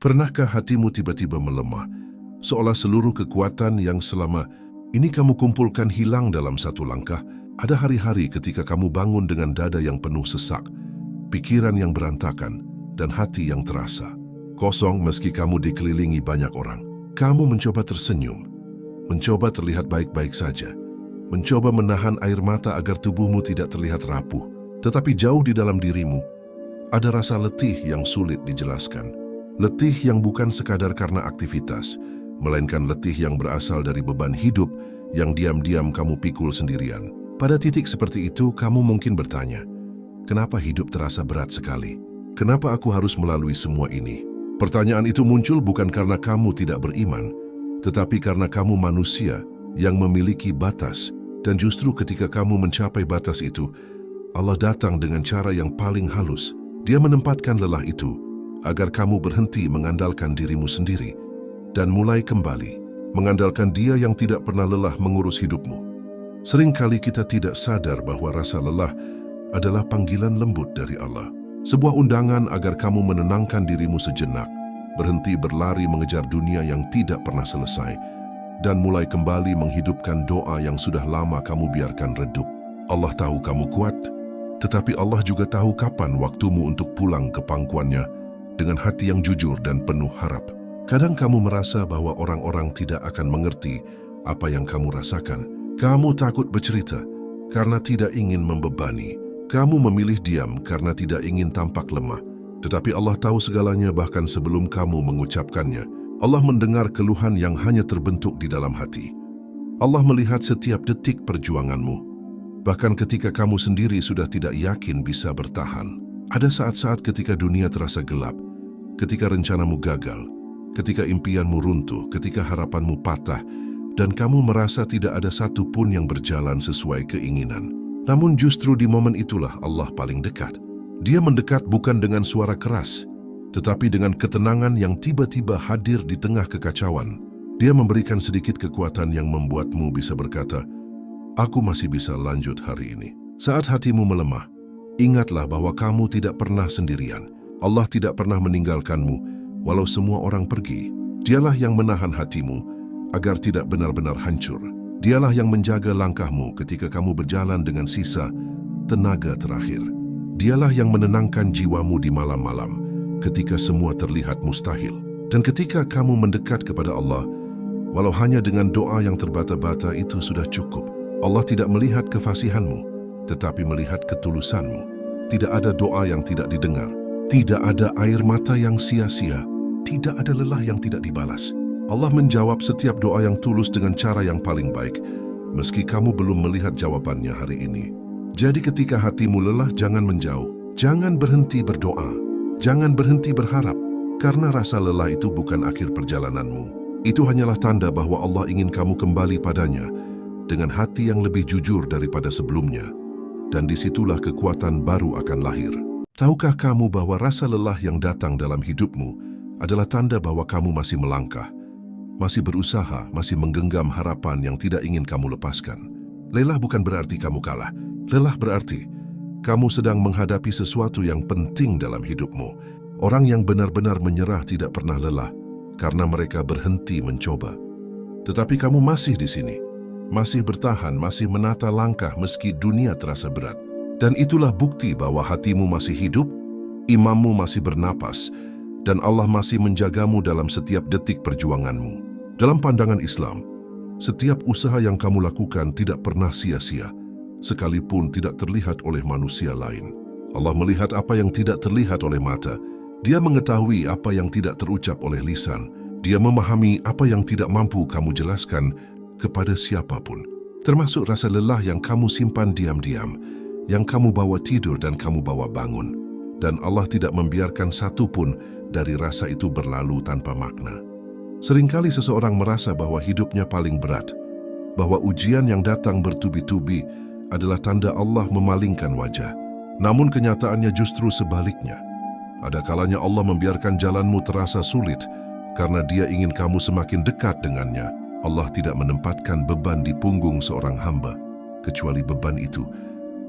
Pernahkah hatimu tiba-tiba melemah, seolah seluruh kekuatan yang selama ini kamu kumpulkan hilang dalam satu langkah? Ada hari-hari ketika kamu bangun dengan dada yang penuh sesak, pikiran yang berantakan, dan hati yang terasa kosong meski kamu dikelilingi banyak orang. Kamu mencoba tersenyum, mencoba terlihat baik-baik saja, mencoba menahan air mata agar tubuhmu tidak terlihat rapuh. Tetapi jauh di dalam dirimu, ada rasa letih yang sulit dijelaskan. Letih yang bukan sekadar karena aktivitas, melainkan letih yang berasal dari beban hidup yang diam-diam kamu pikul sendirian. Pada titik seperti itu, kamu mungkin bertanya, kenapa hidup terasa berat sekali? Kenapa aku harus melalui semua ini? Pertanyaan itu muncul bukan karena kamu tidak beriman, tetapi karena kamu manusia yang memiliki batas, dan justru ketika kamu mencapai batas itu, Allah datang dengan cara yang paling halus. Dia menempatkan lelah itu agar kamu berhenti mengandalkan dirimu sendiri dan mulai kembali mengandalkan Dia yang tidak pernah lelah mengurus hidupmu. Seringkali kita tidak sadar bahwa rasa lelah adalah panggilan lembut dari Allah. Sebuah undangan agar kamu menenangkan dirimu sejenak, berhenti berlari mengejar dunia yang tidak pernah selesai, dan mulai kembali menghidupkan doa yang sudah lama kamu biarkan redup. Allah tahu kamu kuat, tetapi Allah juga tahu kapan waktumu untuk pulang ke pangkuannya dengan hati yang jujur dan penuh harap. Kadang kamu merasa bahwa orang-orang tidak akan mengerti apa yang kamu rasakan. Kamu takut bercerita karena tidak ingin membebani. Kamu memilih diam karena tidak ingin tampak lemah. Tetapi Allah tahu segalanya bahkan sebelum kamu mengucapkannya. Allah mendengar keluhan yang hanya terbentuk di dalam hati. Allah melihat setiap detik perjuanganmu, bahkan ketika kamu sendiri sudah tidak yakin bisa bertahan. Ada saat-saat ketika dunia terasa gelap, ketika rencanamu gagal, ketika impianmu runtuh, ketika harapanmu patah, dan kamu merasa tidak ada satu pun yang berjalan sesuai keinginan. Namun justru di momen itulah Allah paling dekat. Dia mendekat bukan dengan suara keras, tetapi dengan ketenangan yang tiba-tiba hadir di tengah kekacauan. Dia memberikan sedikit kekuatan yang membuatmu bisa berkata, "Aku masih bisa lanjut hari ini." Saat hatimu melemah, ingatlah bahwa kamu tidak pernah sendirian. Allah tidak pernah meninggalkanmu, walau semua orang pergi. Dialah yang menahan hatimu agar tidak benar-benar hancur. Dialah yang menjaga langkahmu ketika kamu berjalan dengan sisa tenaga terakhir. Dialah yang menenangkan jiwamu di malam-malam ketika semua terlihat mustahil. Dan ketika kamu mendekat kepada Allah, walau hanya dengan doa yang terbata-bata, itu sudah cukup. Allah tidak melihat kefasihanmu, tetapi melihat ketulusanmu. Tidak ada doa yang tidak didengar. Tidak ada air mata yang sia-sia. Tidak ada lelah yang tidak dibalas. Allah menjawab setiap doa yang tulus dengan cara yang paling baik, meski kamu belum melihat jawabannya hari ini. Jadi ketika hatimu lelah, jangan menjauh. Jangan berhenti berdoa. Jangan berhenti berharap. Karena rasa lelah itu bukan akhir perjalananmu. Itu hanyalah tanda bahwa Allah ingin kamu kembali padanya dengan hati yang lebih jujur daripada sebelumnya. Dan disitulah kekuatan baru akan lahir. Tahukah kamu bahwa rasa lelah yang datang dalam hidupmu adalah tanda bahwa kamu masih melangkah, masih berusaha, masih menggenggam harapan yang tidak ingin kamu lepaskan. Lelah bukan berarti kamu kalah. Lelah berarti kamu sedang menghadapi sesuatu yang penting dalam hidupmu. Orang yang benar-benar menyerah tidak pernah lelah karena mereka berhenti mencoba. Tetapi kamu masih di sini, masih bertahan, masih menata langkah meski dunia terasa berat. Dan itulah bukti bahwa hatimu masih hidup, imanmu masih bernapas, dan Allah masih menjagamu dalam setiap detik perjuanganmu. Dalam pandangan Islam, setiap usaha yang kamu lakukan tidak pernah sia-sia, sekalipun tidak terlihat oleh manusia lain. Allah melihat apa yang tidak terlihat oleh mata. Dia mengetahui apa yang tidak terucap oleh lisan. Dia memahami apa yang tidak mampu kamu jelaskan kepada siapapun, termasuk rasa lelah yang kamu simpan diam-diam, yang kamu bawa tidur dan kamu bawa bangun. Dan Allah tidak membiarkan satu pun dari rasa itu berlalu tanpa makna. Seringkali seseorang merasa bahwa hidupnya paling berat, bahwa ujian yang datang bertubi-tubi adalah tanda Allah memalingkan wajah. Namun kenyataannya justru sebaliknya. Ada kalanya Allah membiarkan jalanmu terasa sulit karena Dia ingin kamu semakin dekat dengannya. Allah tidak menempatkan beban di punggung seorang hamba, kecuali beban itu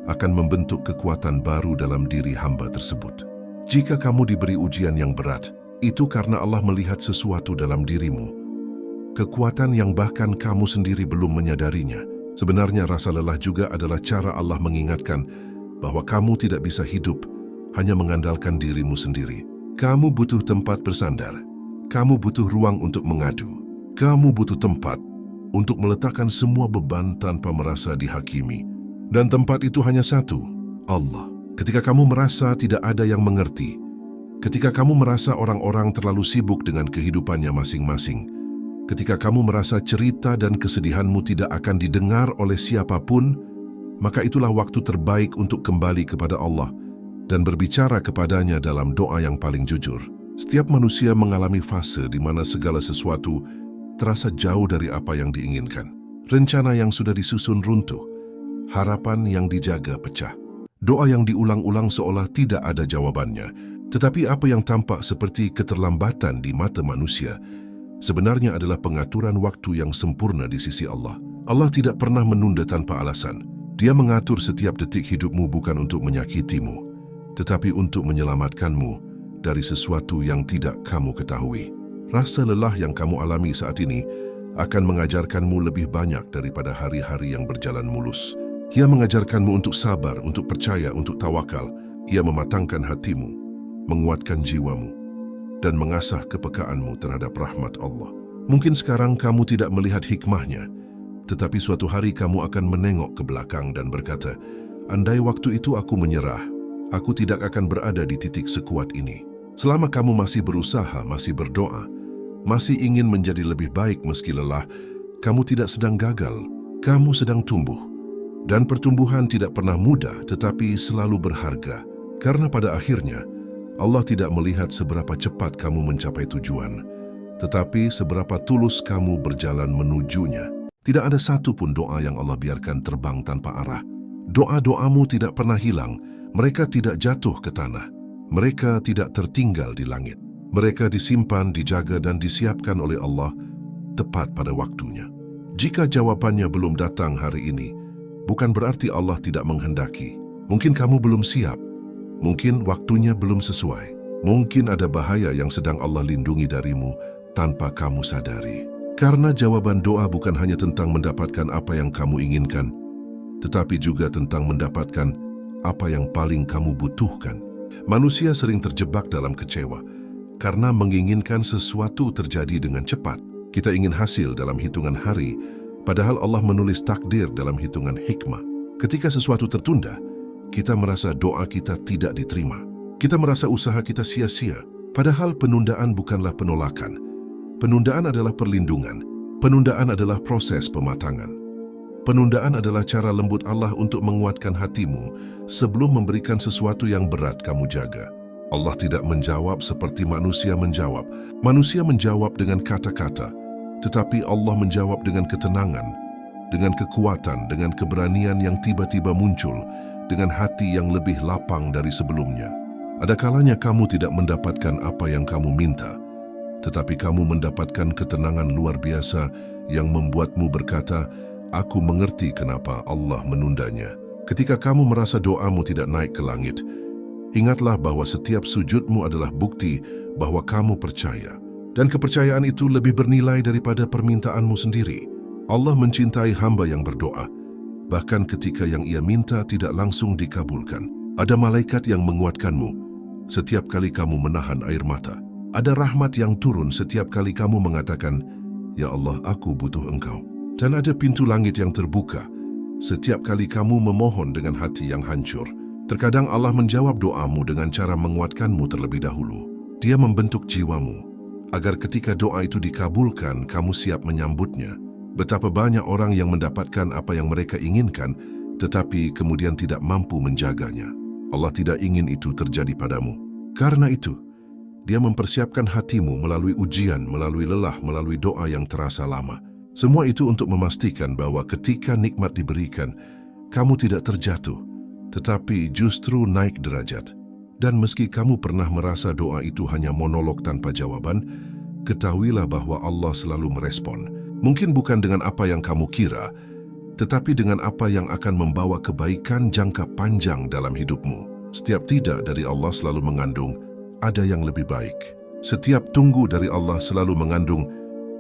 akan membentuk kekuatan baru dalam diri hamba tersebut. Jika kamu diberi ujian yang berat, Itu karena Allah melihat sesuatu dalam dirimu. Kekuatan yang bahkan kamu sendiri belum menyadarinya. Sebenarnya rasa lelah juga adalah cara Allah mengingatkan bahwa kamu tidak bisa hidup hanya mengandalkan dirimu sendiri. Kamu butuh tempat bersandar. Kamu butuh ruang untuk mengadu. Kamu butuh tempat untuk meletakkan semua beban tanpa merasa dihakimi. Dan tempat itu hanya satu, Allah. Ketika kamu merasa tidak ada yang mengerti, ketika kamu merasa orang-orang terlalu sibuk dengan kehidupannya masing-masing, ketika kamu merasa cerita dan kesedihanmu tidak akan didengar oleh siapapun, maka itulah waktu terbaik untuk kembali kepada Allah dan berbicara kepadanya dalam doa yang paling jujur. Setiap manusia mengalami fase di mana segala sesuatu terasa jauh dari apa yang diinginkan. Rencana yang sudah disusun runtuh, harapan yang dijaga pecah. Doa yang diulang-ulang seolah tidak ada jawabannya. Tetapi apa yang tampak seperti keterlambatan di mata manusia sebenarnya adalah pengaturan waktu yang sempurna di sisi Allah. Allah tidak pernah menunda tanpa alasan. Dia mengatur setiap detik hidupmu bukan untuk menyakitimu, tetapi untuk menyelamatkanmu dari sesuatu yang tidak kamu ketahui. Rasa lelah yang kamu alami saat ini akan mengajarkanmu lebih banyak daripada hari-hari yang berjalan mulus. Ia mengajarkanmu untuk sabar, untuk percaya, untuk tawakal. Ia mematangkan hatimu, menguatkan jiwamu, dan mengasah kepekaanmu terhadap rahmat Allah. Mungkin sekarang kamu tidak melihat hikmahnya, tetapi suatu hari kamu akan menengok ke belakang dan berkata, andai waktu itu aku menyerah, aku tidak akan berada di titik sekuat ini. Selama kamu masih berusaha, masih berdoa, masih ingin menjadi lebih baik meski lelah, kamu tidak sedang gagal, kamu sedang tumbuh. Dan pertumbuhan tidak pernah mudah tetapi selalu berharga. Karena pada akhirnya, Allah tidak melihat seberapa cepat kamu mencapai tujuan, tetapi seberapa tulus kamu berjalan menujunya. Tidak ada satu pun doa yang Allah biarkan terbang tanpa arah. Doa-doamu tidak pernah hilang, mereka tidak jatuh ke tanah. Mereka tidak tertinggal di langit. Mereka disimpan, dijaga dan disiapkan oleh Allah tepat pada waktunya. Jika jawabannya belum datang hari ini, bukan berarti Allah tidak menghendaki. Mungkin kamu belum siap. Mungkin waktunya belum sesuai. Mungkin ada bahaya yang sedang Allah lindungi darimu tanpa kamu sadari. Karena jawaban doa bukan hanya tentang mendapatkan apa yang kamu inginkan, tetapi juga tentang mendapatkan apa yang paling kamu butuhkan. Manusia sering terjebak dalam kecewa karena menginginkan sesuatu terjadi dengan cepat. Kita ingin hasil dalam hitungan hari, padahal Allah menulis takdir dalam hitungan hikmah. Ketika sesuatu tertunda, kita merasa doa kita tidak diterima. Kita merasa usaha kita sia-sia. Padahal penundaan bukanlah penolakan. Penundaan adalah perlindungan. Penundaan adalah proses pematangan. Penundaan adalah cara lembut Allah untuk menguatkan hatimu sebelum memberikan sesuatu yang berat kamu jaga. Allah tidak menjawab seperti manusia menjawab. Manusia menjawab dengan kata-kata, tetapi Allah menjawab dengan ketenangan, dengan kekuatan, dengan keberanian yang tiba-tiba muncul, dengan hati yang lebih lapang dari sebelumnya. Ada kalanya kamu tidak mendapatkan apa yang kamu minta, tetapi kamu mendapatkan ketenangan luar biasa yang membuatmu berkata, aku mengerti kenapa Allah menundanya. Ketika kamu merasa doamu tidak naik ke langit, ingatlah bahwa setiap sujudmu adalah bukti bahwa kamu percaya. Dan kepercayaan itu lebih bernilai daripada permintaanmu sendiri. Allah mencintai hamba yang berdoa, bahkan ketika yang ia minta tidak langsung dikabulkan. Ada malaikat yang menguatkanmu setiap kali kamu menahan air mata. Ada rahmat yang turun setiap kali kamu mengatakan, ya Allah, aku butuh Engkau. Dan ada pintu langit yang terbuka setiap kali kamu memohon dengan hati yang hancur. Terkadang Allah menjawab doamu dengan cara menguatkanmu terlebih dahulu. Dia membentuk jiwamu agar ketika doa itu dikabulkan, kamu siap menyambutnya. Betapa banyak orang yang mendapatkan apa yang mereka inginkan, tetapi kemudian tidak mampu menjaganya. Allah tidak ingin itu terjadi padamu. Karena itu, Dia mempersiapkan hatimu melalui ujian, melalui lelah, melalui doa yang terasa lama. Semua itu untuk memastikan bahwa ketika nikmat diberikan, kamu tidak terjatuh, tetapi justru naik derajat. Dan meski kamu pernah merasa doa itu hanya monolog tanpa jawaban, ketahuilah bahwa Allah selalu merespon. Mungkin bukan dengan apa yang kamu kira, tetapi dengan apa yang akan membawa kebaikan jangka panjang dalam hidupmu. Setiap tidak dari Allah selalu mengandung ada yang lebih baik. Setiap tunggu dari Allah selalu mengandung,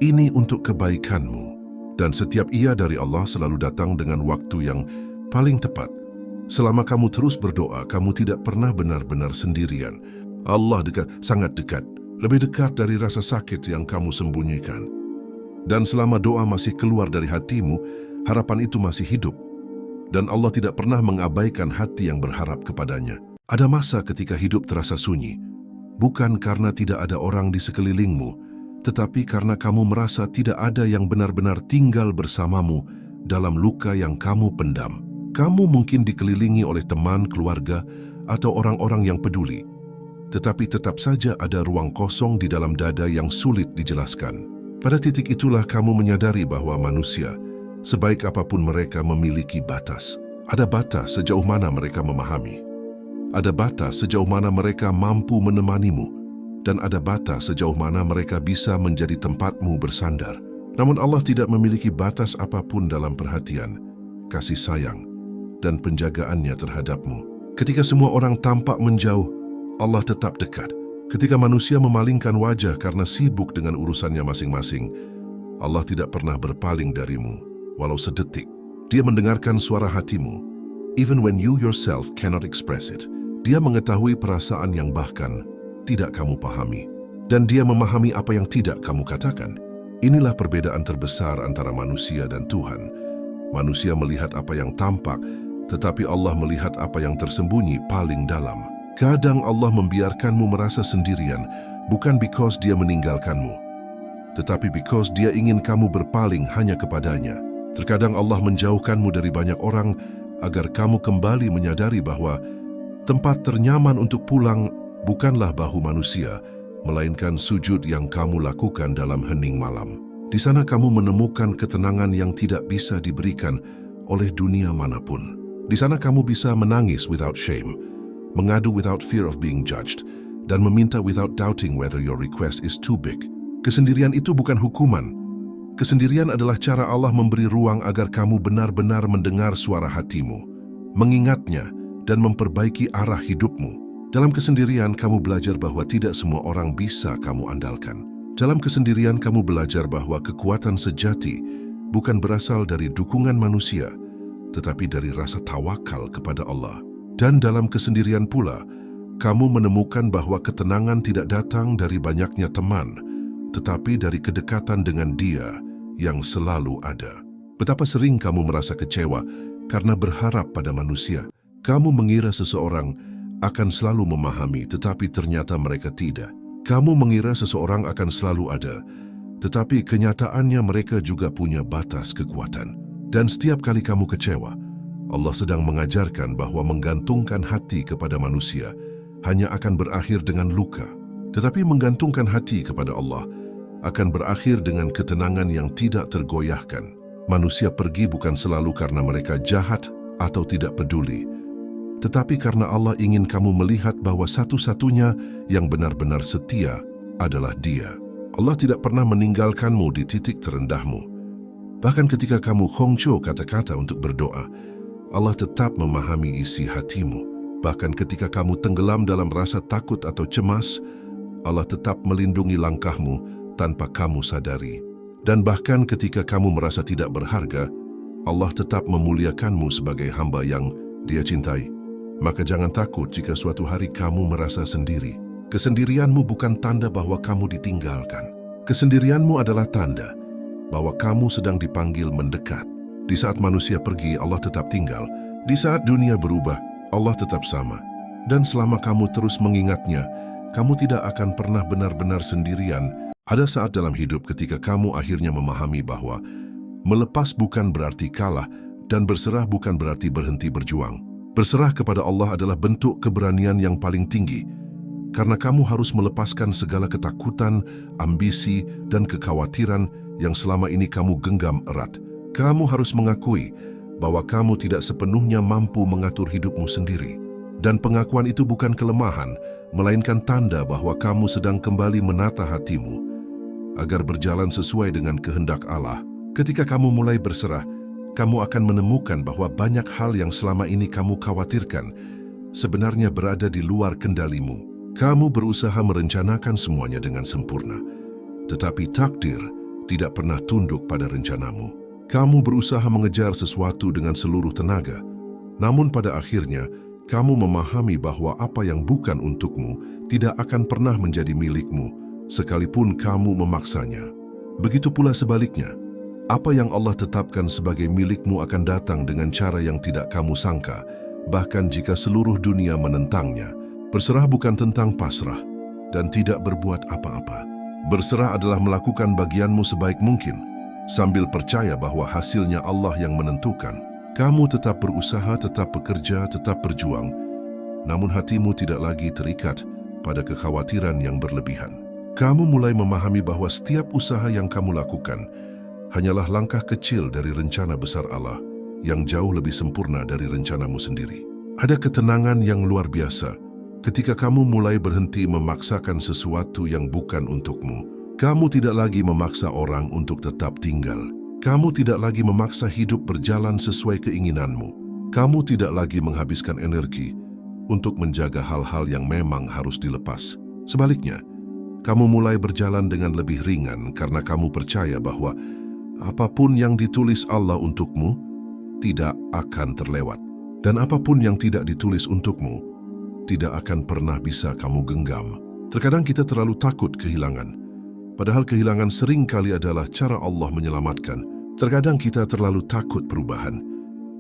ini untuk kebaikanmu. Dan setiap iya dari Allah selalu datang dengan waktu yang paling tepat. Selama kamu terus berdoa, kamu tidak pernah benar-benar sendirian. Allah dekat, sangat dekat. Lebih dekat dari rasa sakit yang kamu sembunyikan. Dan selama doa masih keluar dari hatimu, harapan itu masih hidup. Dan Allah tidak pernah mengabaikan hati yang berharap kepadanya. Ada masa ketika hidup terasa sunyi. Bukan karena tidak ada orang di sekelilingmu, tetapi karena kamu merasa tidak ada yang benar-benar tinggal bersamamu dalam luka yang kamu pendam. Kamu mungkin dikelilingi oleh teman, keluarga, atau orang-orang yang peduli. Tetapi tetap saja ada ruang kosong di dalam dada yang sulit dijelaskan. Pada titik itulah kamu menyadari bahwa manusia, sebaik apapun mereka, memiliki batas. Ada batas sejauh mana mereka memahami. Ada batas sejauh mana mereka mampu menemanimu, dan ada batas sejauh mana mereka bisa menjadi tempatmu bersandar. Namun Allah tidak memiliki batas apapun dalam perhatian, kasih sayang, dan penjagaannya terhadapmu. Ketika semua orang tampak menjauh, Allah tetap dekat. Ketika manusia memalingkan wajah karena sibuk dengan urusannya masing-masing, Allah tidak pernah berpaling darimu, walau sedetik. Dia mendengarkan suara hatimu, even when you yourself cannot express it. Dia mengetahui perasaan yang bahkan tidak kamu pahami. Dan dia memahami apa yang tidak kamu katakan. Inilah perbedaan terbesar antara manusia dan Tuhan. Manusia melihat apa yang tampak, tetapi Allah melihat apa yang tersembunyi paling dalam. Kadang Allah membiarkanmu merasa sendirian, bukan because dia meninggalkanmu, tetapi because dia ingin kamu berpaling hanya kepadanya. Terkadang Allah menjauhkanmu dari banyak orang agar kamu kembali menyadari bahwa tempat ternyaman untuk pulang bukanlah bahu manusia, melainkan sujud yang kamu lakukan dalam hening malam. Di sana kamu menemukan ketenangan yang tidak bisa diberikan oleh dunia manapun. Di sana kamu bisa menangis without shame, mengadu without fear of being judged, dan meminta without doubting whether your request is too big. Kesendirian itu bukan hukuman. Kesendirian adalah cara Allah memberi ruang agar kamu benar-benar mendengar suara hatimu, mengingatnya, dan memperbaiki arah hidupmu. Dalam kesendirian, kamu belajar bahwa tidak semua orang bisa kamu andalkan. Dalam kesendirian, kamu belajar bahwa kekuatan sejati bukan berasal dari dukungan manusia, tetapi dari rasa tawakal kepada Allah. Dan dalam kesendirian pula, kamu menemukan bahwa ketenangan tidak datang dari banyaknya teman, tetapi dari kedekatan dengan Dia yang selalu ada. Betapa sering kamu merasa kecewa karena berharap pada manusia. Kamu mengira seseorang akan selalu memahami, tetapi ternyata mereka tidak. Kamu mengira seseorang akan selalu ada, tetapi kenyataannya mereka juga punya batas kekuatan. Dan setiap kali kamu kecewa, Allah sedang mengajarkan bahwa menggantungkan hati kepada manusia hanya akan berakhir dengan luka. Tetapi menggantungkan hati kepada Allah akan berakhir dengan ketenangan yang tidak tergoyahkan. Manusia pergi bukan selalu karena mereka jahat atau tidak peduli, tetapi karena Allah ingin kamu melihat bahwa satu-satunya yang benar-benar setia adalah Dia. Allah tidak pernah meninggalkanmu di titik terendahmu. Bahkan ketika kamu khongco kata-kata untuk berdoa, Allah tetap memahami isi hatimu. Bahkan ketika kamu tenggelam dalam rasa takut atau cemas, Allah tetap melindungi langkahmu tanpa kamu sadari. Dan bahkan ketika kamu merasa tidak berharga, Allah tetap memuliakanmu sebagai hamba yang Dia cintai. Maka jangan takut jika suatu hari kamu merasa sendiri. Kesendirianmu bukan tanda bahwa kamu ditinggalkan. Kesendirianmu adalah tanda bahwa kamu sedang dipanggil mendekat. Di saat manusia pergi, Allah tetap tinggal. Di saat dunia berubah, Allah tetap sama. Dan selama kamu terus mengingatnya, kamu tidak akan pernah benar-benar sendirian. Ada saat dalam hidup ketika kamu akhirnya memahami bahwa melepas bukan berarti kalah dan berserah bukan berarti berhenti berjuang. Berserah kepada Allah adalah bentuk keberanian yang paling tinggi, karena kamu harus melepaskan segala ketakutan, ambisi, dan kekhawatiran yang selama ini kamu genggam erat. Kamu harus mengakui bahwa kamu tidak sepenuhnya mampu mengatur hidupmu sendiri. Dan pengakuan itu bukan kelemahan, melainkan tanda bahwa kamu sedang kembali menata hatimu agar berjalan sesuai dengan kehendak Allah. Ketika kamu mulai berserah, kamu akan menemukan bahwa banyak hal yang selama ini kamu khawatirkan sebenarnya berada di luar kendalimu. Kamu berusaha merencanakan semuanya dengan sempurna, tetapi takdir tidak pernah tunduk pada rencanamu. Kamu berusaha mengejar sesuatu dengan seluruh tenaga, namun pada akhirnya kamu memahami bahwa apa yang bukan untukmu tidak akan pernah menjadi milikmu, sekalipun kamu memaksanya. Begitu pula sebaliknya, apa yang Allah tetapkan sebagai milikmu akan datang dengan cara yang tidak kamu sangka, bahkan jika seluruh dunia menentangnya. Berserah bukan tentang pasrah dan tidak berbuat apa-apa. Berserah adalah melakukan bagianmu sebaik mungkin, sambil percaya bahwa hasilnya Allah yang menentukan. Kamu tetap berusaha, tetap bekerja, tetap berjuang, namun hatimu tidak lagi terikat pada kekhawatiran yang berlebihan. Kamu mulai memahami bahwa setiap usaha yang kamu lakukan hanyalah langkah kecil dari rencana besar Allah yang jauh lebih sempurna dari rencanamu sendiri. Ada ketenangan yang luar biasa ketika kamu mulai berhenti memaksakan sesuatu yang bukan untukmu. Kamu tidak lagi memaksa orang untuk tetap tinggal. Kamu tidak lagi memaksa hidup berjalan sesuai keinginanmu. Kamu tidak lagi menghabiskan energi untuk menjaga hal-hal yang memang harus dilepas. Sebaliknya, kamu mulai berjalan dengan lebih ringan karena kamu percaya bahwa apapun yang ditulis Allah untukmu tidak akan terlewat. Dan apapun yang tidak ditulis untukmu tidak akan pernah bisa kamu genggam. Terkadang kita terlalu takut kehilangan, padahal kehilangan sering kali adalah cara Allah menyelamatkan. Terkadang kita terlalu takut perubahan,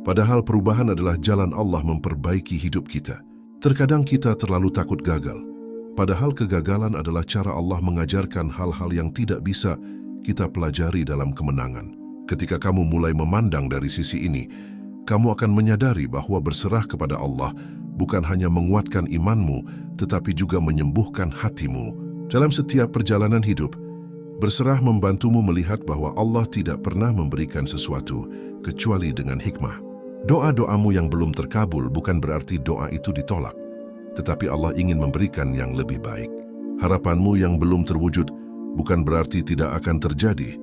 padahal perubahan adalah jalan Allah memperbaiki hidup kita. Terkadang kita terlalu takut gagal, padahal kegagalan adalah cara Allah mengajarkan hal-hal yang tidak bisa kita pelajari dalam kemenangan. Ketika kamu mulai memandang dari sisi ini, kamu akan menyadari bahwa berserah kepada Allah bukan hanya menguatkan imanmu, tetapi juga menyembuhkan hatimu. Dalam setiap perjalanan hidup, berserah membantumu melihat bahwa Allah tidak pernah memberikan sesuatu kecuali dengan hikmah. Doa-doamu yang belum terkabul bukan berarti doa itu ditolak, tetapi Allah ingin memberikan yang lebih baik. Harapanmu yang belum terwujud bukan berarti tidak akan terjadi,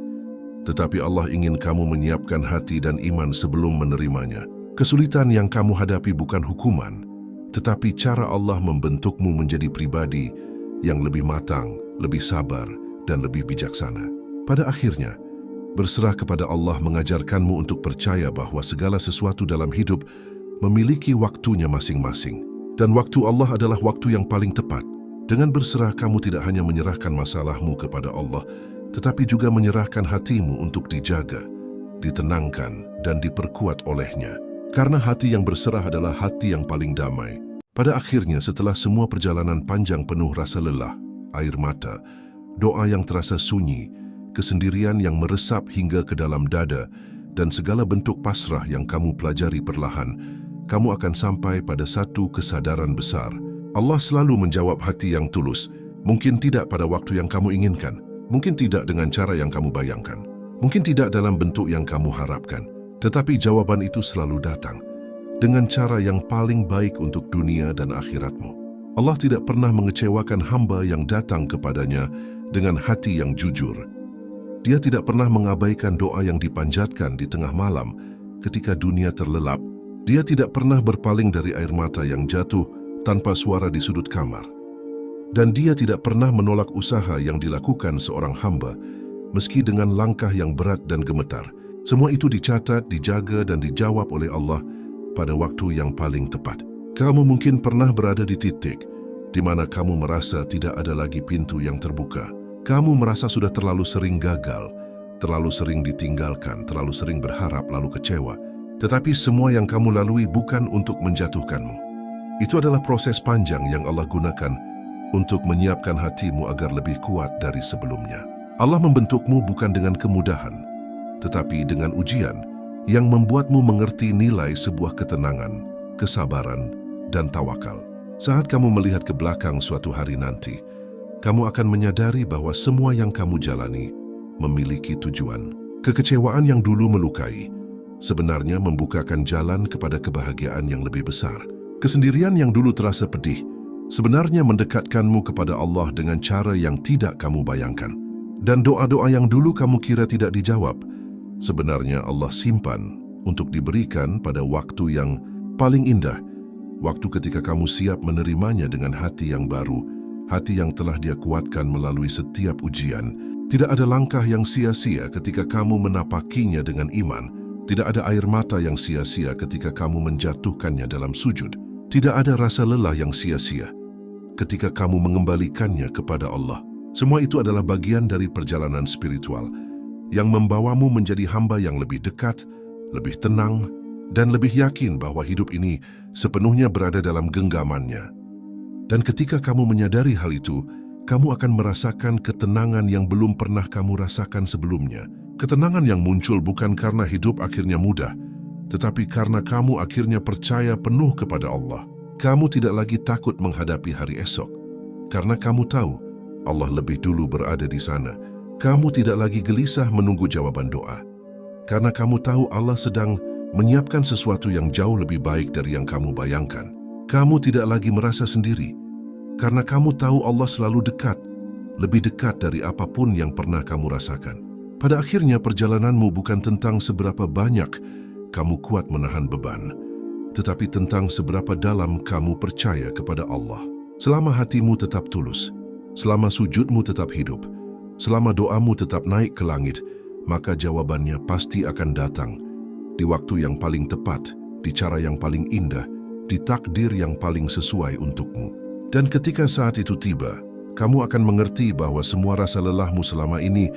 tetapi Allah ingin kamu menyiapkan hati dan iman sebelum menerimanya. Kesulitan yang kamu hadapi bukan hukuman, tetapi cara Allah membentukmu menjadi pribadi yang lebih matang, lebih sabar, dan lebih bijaksana. Pada akhirnya, berserah kepada Allah mengajarkanmu untuk percaya bahwa segala sesuatu dalam hidup memiliki waktunya masing-masing. Dan waktu Allah adalah waktu yang paling tepat. Dengan berserah, kamu tidak hanya menyerahkan masalahmu kepada Allah, tetapi juga menyerahkan hatimu untuk dijaga, ditenangkan, dan diperkuat olehnya. Karena hati yang berserah adalah hati yang paling damai. Pada akhirnya, setelah semua perjalanan panjang penuh rasa lelah, air mata, doa yang terasa sunyi, kesendirian yang meresap hingga ke dalam dada, dan segala bentuk pasrah yang kamu pelajari perlahan, kamu akan sampai pada satu kesadaran besar. Allah selalu menjawab hati yang tulus, mungkin tidak pada waktu yang kamu inginkan, mungkin tidak dengan cara yang kamu bayangkan, mungkin tidak dalam bentuk yang kamu harapkan. Tetapi jawaban itu selalu datang dengan cara yang paling baik untuk dunia dan akhiratmu. Allah tidak pernah mengecewakan hamba yang datang kepadanya dengan hati yang jujur. Dia tidak pernah mengabaikan doa yang dipanjatkan di tengah malam ketika dunia terlelap. Dia tidak pernah berpaling dari air mata yang jatuh tanpa suara di sudut kamar. Dan dia tidak pernah menolak usaha yang dilakukan seorang hamba meski dengan langkah yang berat dan gemetar. Semua itu dicatat, dijaga, dan dijawab oleh Allah pada waktu yang paling tepat. Kamu mungkin pernah berada di titik di mana kamu merasa tidak ada lagi pintu yang terbuka. Kamu merasa sudah terlalu sering gagal, terlalu sering ditinggalkan, terlalu sering berharap lalu kecewa. Tetapi semua yang kamu lalui bukan untuk menjatuhkanmu. Itu adalah proses panjang yang Allah gunakan untuk menyiapkan hatimu agar lebih kuat dari sebelumnya. Allah membentukmu bukan dengan kemudahan, tetapi dengan ujian yang membuatmu mengerti nilai sebuah ketenangan, kesabaran, dan tawakal. Saat kamu melihat ke belakang suatu hari nanti, kamu akan menyadari bahwa semua yang kamu jalani memiliki tujuan. Kekecewaan yang dulu melukai sebenarnya membukakan jalan kepada kebahagiaan yang lebih besar. Kesendirian yang dulu terasa pedih sebenarnya mendekatkanmu kepada Allah dengan cara yang tidak kamu bayangkan. Dan doa-doa yang dulu kamu kira tidak dijawab, sebenarnya Allah simpan untuk diberikan pada waktu yang paling indah, waktu ketika kamu siap menerimanya dengan hati yang baru hati yang telah Dia kuatkan melalui setiap ujian. Tidak ada langkah yang sia-sia ketika kamu menapakinya dengan iman. Tidak ada air mata yang sia-sia ketika kamu menjatuhkannya dalam sujud. Tidak ada rasa lelah yang sia-sia ketika kamu mengembalikannya kepada Allah. Semua itu adalah bagian dari perjalanan spiritual yang membawamu menjadi hamba yang lebih dekat, lebih tenang, dan lebih yakin bahwa hidup ini sepenuhnya berada dalam genggamannya. Dan ketika kamu menyadari hal itu, kamu akan merasakan ketenangan yang belum pernah kamu rasakan sebelumnya. Ketenangan yang muncul bukan karena hidup akhirnya mudah, tetapi karena kamu akhirnya percaya penuh kepada Allah. Kamu tidak lagi takut menghadapi hari esok, karena kamu tahu Allah lebih dulu berada di sana. Kamu tidak lagi gelisah menunggu jawaban doa, karena kamu tahu Allah sedang menyiapkan sesuatu yang jauh lebih baik dari yang kamu bayangkan. Kamu tidak lagi merasa sendiri, karena kamu tahu Allah selalu dekat, lebih dekat dari apapun yang pernah kamu rasakan. Pada akhirnya perjalananmu bukan tentang seberapa banyak kamu kuat menahan beban, tetapi tentang seberapa dalam kamu percaya kepada Allah. Selama hatimu tetap tulus, selama sujudmu tetap hidup, selama doamu tetap naik ke langit, maka jawabannya pasti akan datang di waktu yang paling tepat, di cara yang paling indah, di takdir yang paling sesuai untukmu. Dan ketika saat itu tiba, kamu akan mengerti bahwa semua rasa lelahmu selama ini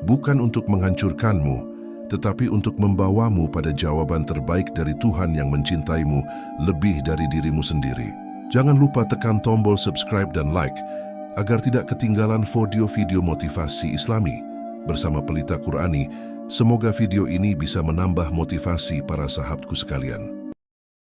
bukan untuk menghancurkanmu, tetapi untuk membawamu pada jawaban terbaik dari Tuhan yang mencintaimu lebih dari dirimu sendiri. Jangan lupa tekan tombol subscribe dan like, agar tidak ketinggalan video-video motivasi Islami bersama Pelita Qurani. Semoga video ini bisa menambah motivasi para sahabatku sekalian.